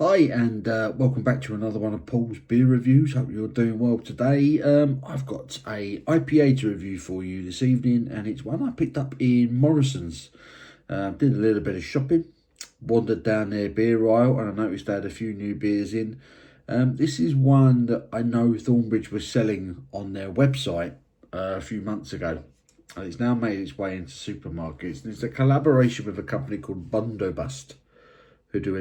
Hi and welcome back to another one of Paul's beer reviews. Hope you're doing well today. I've got a IPA to review for you this evening, and it's one I picked up in Morrison's. Did a little bit of shopping, wandered down their beer aisle, and I noticed they had a few new beers in. This is one that I know Thornbridge was selling on their website a few months ago, and it's now made its way into supermarkets. And it's a collaboration with a company called Bundobust, who do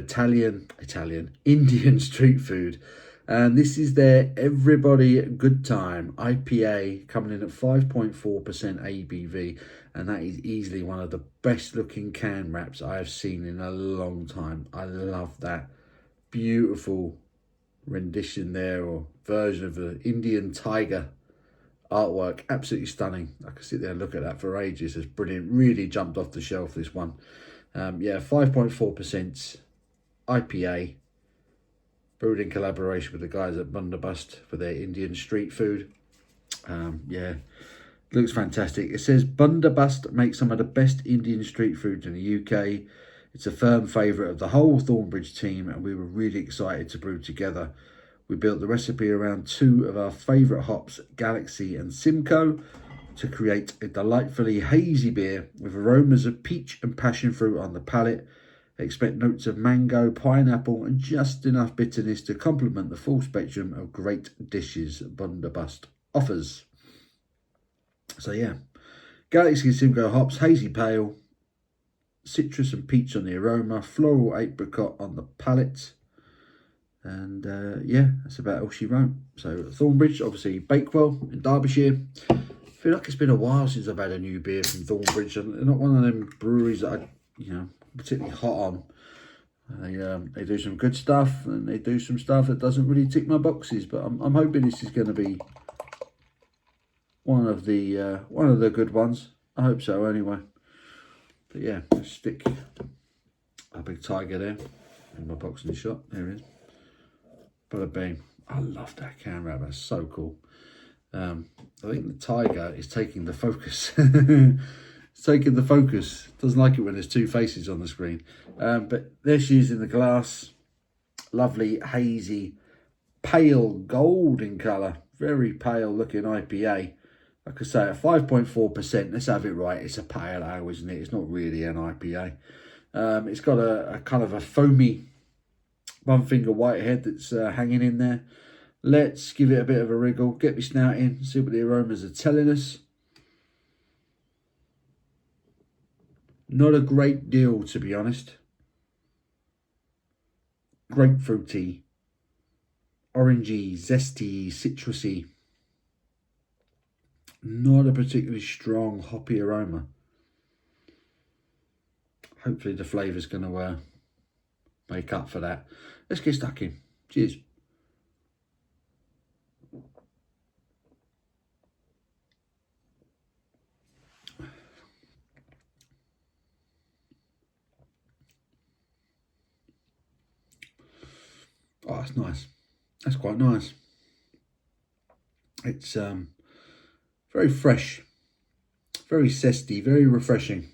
Indian street food. And this is their Everybody Good Time IPA, coming in at 5.4% ABV. And that is easily one of the best looking can wraps I have seen in a long time. I love that beautiful rendition there, or version of the Indian tiger artwork. Absolutely stunning. I could sit there and look at that for ages. It's brilliant. Really jumped off the shelf, this one. 5.4% IPA, brewed in collaboration with the guys at Bundobust for their Indian street food. Looks fantastic. It says Bundobust makes some of the best Indian street food in the UK. It's a firm favourite of the whole Thornbridge team, and we were really excited to brew together. We built the recipe around two of our favourite hops, Galaxy and Simcoe, to create a delightfully hazy beer with aromas of peach and passion fruit on the palate. Expect notes of mango, pineapple, and just enough bitterness to complement the full spectrum of great dishes Bundobust offers. So yeah, Galaxy and Simcoe hops, hazy pale, citrus and peach on the aroma, floral apricot on the palate. And that's about all she wrote. So Thornbridge, obviously Bakewell in Derbyshire. I feel like it's been a while since I've had a new beer from Thornbridge. They're not one of them breweries that I, particularly hot on. They do some good stuff, and they do some stuff that doesn't really tick my boxes. But I'm hoping this is going to be one of the good ones. I hope so, anyway. But yeah, let's stick a big tiger there in my boxing shot. There it is. Bada bing. I love that can wrap. That's so cool. I think the tiger is taking the focus. It's taking the focus. Doesn't like it when there's two faces on the screen. But there she is in the glass. Lovely, hazy, pale gold in colour. Very pale looking IPA. Like I say, at 5.4%, let's have it right. It's a pale ale, isn't it? It's not really an IPA. It's got a kind of a foamy one finger whitehead that's hanging in there. Let's give it a bit of a wriggle, get me snout in, see what the aromas are telling us. Not a great deal, to be honest. Grapefruity, orangey, zesty, citrusy. Not a particularly strong hoppy aroma. Hopefully the flavour's going to make up for that. Let's get stuck in. Cheers. Oh, that's nice. That's quite nice. It's very fresh, very zesty, very refreshing.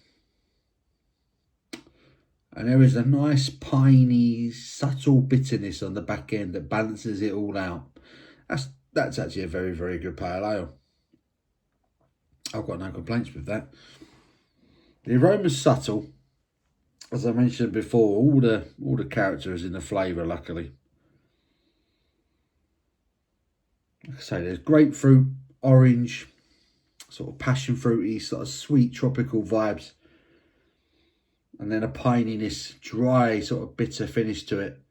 And there is a nice piney, subtle bitterness on the back end that balances it all out. That's actually a very, very good pale ale. I've got no complaints with that. The aroma's subtle. As I mentioned before, all the character is in the flavour, luckily. Like I say, there's grapefruit, orange, sort of passion fruity, sort of sweet tropical vibes. And then a pininess, dry, sort of bitter finish to it.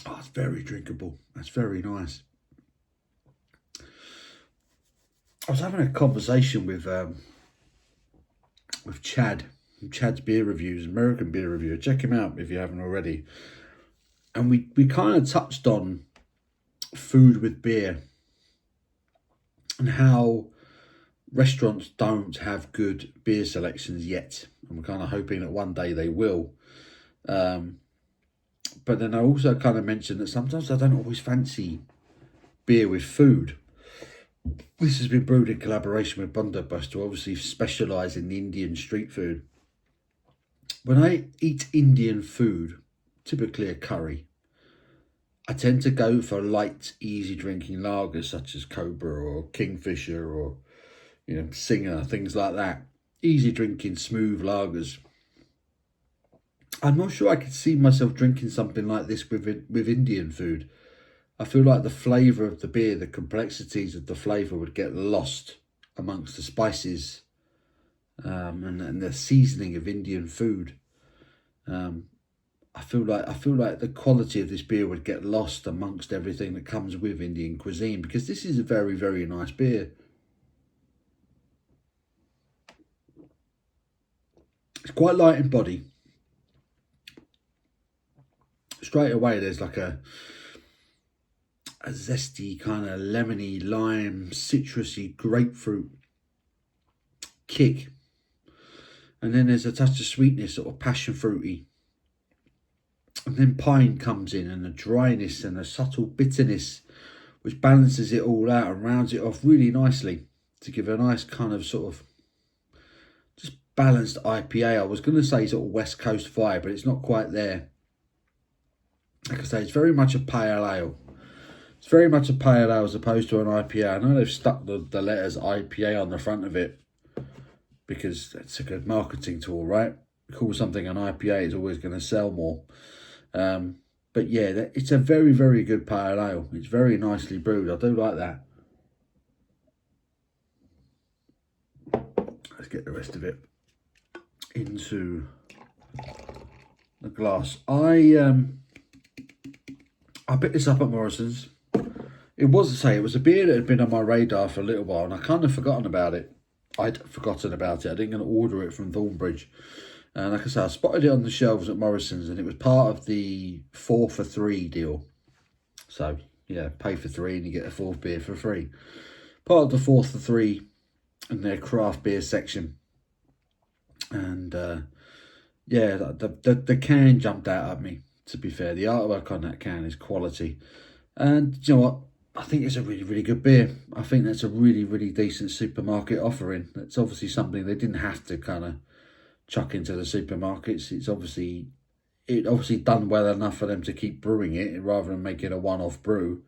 Oh, it's very drinkable. That's very nice. I was having a conversation with Chad, from Chad's Beer Reviews, American beer reviewer. Check him out if you haven't already. And we kind of touched on food with beer and how restaurants don't have good beer selections yet. And we're kind of hoping that one day they will. But then I also kind of mentioned that sometimes I don't always fancy beer with food. This has been brewed in collaboration with Bundobust, who obviously specialise in Indian street food. When I eat Indian food, typically a curry, I tend to go for light, easy drinking lagers such as Cobra or Kingfisher or Singer, things like that. Easy drinking, smooth lagers. I'm not sure I could see myself drinking something like this with Indian food. I feel like the flavour of the beer, the complexities of the flavour would get lost amongst the spices and the seasoning of Indian food. I feel like the quality of this beer would get lost amongst everything that comes with Indian cuisine, because this is a very, very nice beer. It's quite light in body. Straight away, there's like a zesty kind of lemony, lime, citrusy, grapefruit kick. And then there's a touch of sweetness, sort of passion fruity. And then pine comes in, and a dryness and a subtle bitterness, which balances it all out and rounds it off really nicely to give a nice kind of sort of just balanced IPA. I was going to say sort of West Coast vibe, but it's not quite there. Like I say, it's very much a pale ale. It's very much a pale ale as opposed to an IPA. I know they've stuck the letters IPA on the front of it because it's a good marketing tool, right? Call something an IPA is always going to sell more. But yeah, it's a very, very good pale ale. It's very nicely brewed. I do like that. Let's get the rest of it into the glass. I picked this up at Morrison's. It was a beer that had been on my radar for a little while, and I kind of forgotten about it. I'd forgotten about it. I didn't going to order it from Thornbridge. And like I said, I spotted it on the shelves at Morrison's, and it was part of the 4 for 3 deal. So, yeah, pay for 3 and you get a 4th beer for free. Part of the 4 for 3 in their craft beer section. And, yeah, the can jumped out at me, to be fair. The artwork on that can is quality. And, you know what? I think it's a really, really good beer. I think that's a really, really decent supermarket offering. That's obviously something they didn't have to kind of chuck into the supermarkets. It obviously done well enough for them to keep brewing it rather than making a one-off brew.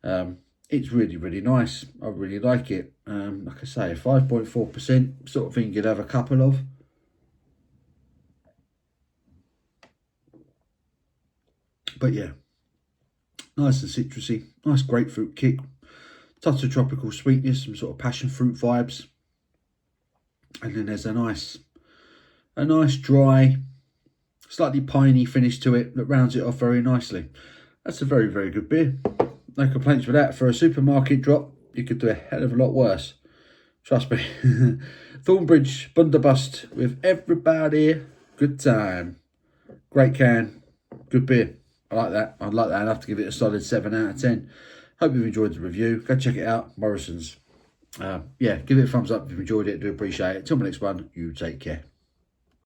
It's really, really nice. I really like it. Like I say, 5.4%, sort of thing you'd have a couple of. But yeah, nice and citrusy, nice grapefruit kick, touch of tropical sweetness, some sort of passion fruit vibes. And then there's a nice dry, slightly piney finish to it that rounds it off very nicely. That's a very, very good beer. No complaints with that. For a supermarket drop, you could do a hell of a lot worse. Trust me. Thornbridge, Bundobust, with everybody. Good time. Great can. Good beer. I like that. I'd like that enough to give it a solid 7 out of 10. Hope you've enjoyed the review. Go check it out. Morrison's. Yeah, give it a thumbs up if you've enjoyed it. Do appreciate it. Till my next one, you take care.